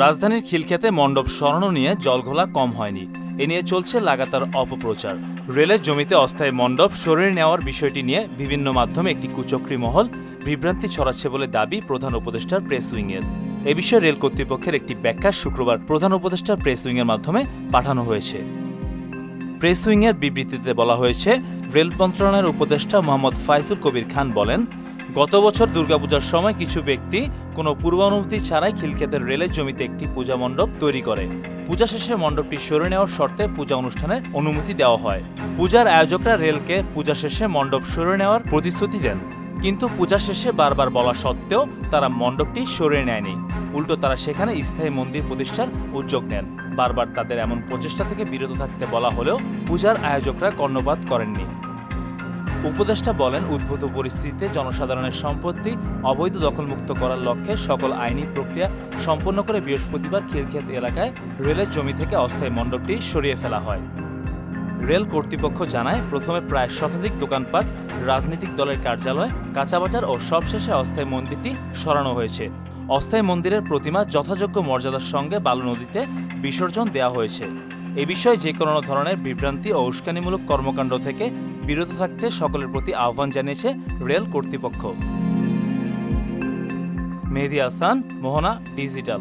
রাজধানীর খিলক্ষেতে মণ্ডপ সরানো নিয়ে জলঘোলা কম হয়নি। এ নিয়ে চলছে লাগাতার অপপ্রচার। রেলের জমিতে অস্থায়ী মণ্ডপ সরিয়ে নেওয়ার বিষয়টি নিয়ে বিভিন্ন মাধ্যমে একটি কুচক্রী মহল বিভ্রান্তি ছড়াচ্ছে বলে দাবি প্রধান উপদেষ্টার প্রেস উইংয়ের। এ বিষয়ে রেল কর্তৃপক্ষের একটি ব্যাখ্যা শুক্রবার প্রধান উপদেষ্টার প্রেস উইংয়ের মাধ্যমে পাঠানো হয়েছে। প্রেস উইংয়ের বিবৃতিতে বলা হয়েছে, রেল মন্ত্রণালয়ের উপদেষ্টা মোহাম্মদ ফাইজুল কবির খান বলেন, গত বছর দুর্গাপূজার সময় কিছু ব্যক্তি কোনো পূর্বানুমতি ছাড়াই খিলক্ষেতের রেলের জমিতে একটি পূজা মণ্ডপ তৈরি করে। পূজা শেষে মণ্ডপটি সরিয়ে নেওয়ার শর্তে পূজা অনুষ্ঠানের অনুমতি দেওয়া হয়। পূজার আয়োজকরা রেলকে পূজা শেষে মণ্ডপ সরিয়ে নেওয়ার প্রতিশ্রুতি দেন, কিন্তু পূজা শেষে বারবার বলা সত্ত্বেও তারা মণ্ডপটি সরিয়ে নেয়নি। উল্টো তারা সেখানে স্থায়ী মন্দির প্রতিষ্ঠার উদ্যোগ নেন। বারবার তাদের এমন প্রচেষ্টা থেকে বিরত থাকতে বলা হলেও পূজার আয়োজকরা কর্ণপাত করেননি। উপদেষ্টা বলেন, উদ্ভূত পরিস্থিতিতে জনসাধারণের সম্পত্তি অবৈধ দখলমুক্ত করার লক্ষ্যে সকল আইনি প্রক্রিয়া সম্পন্ন করে বৃহস্পতিবার খিলক্ষেত এলাকায় রেলের জমি থেকে অস্থায়ী মণ্ডপটি সরিয়ে ফেলা হয়। রেল কর্তৃপক্ষ জানায়, প্রথমে প্রায় শতাধিক দোকানপাট, রাজনৈতিক দলের কার্যালয়, কাঁচাবাজার ও সবশেষে অস্থায়ী মন্দিরটি সরানো হয়েছে। অস্থায়ী মন্দিরের প্রতিমা যথাযোগ্য মর্যাদার সঙ্গে বালু নদীতে বিসর্জন দেওয়া হয়েছে। এ বিষয়ে যে কোনো ধরনের বিভ্রান্তি ও উস্কানিমূলক কর্মকাণ্ড থেকে বিরত থাকতে সকলের প্রতি আহ্বান জানিয়েছে রেল কর্তৃপক্ষ। মেহেদী হাসান, মোহনা ডিজিটাল।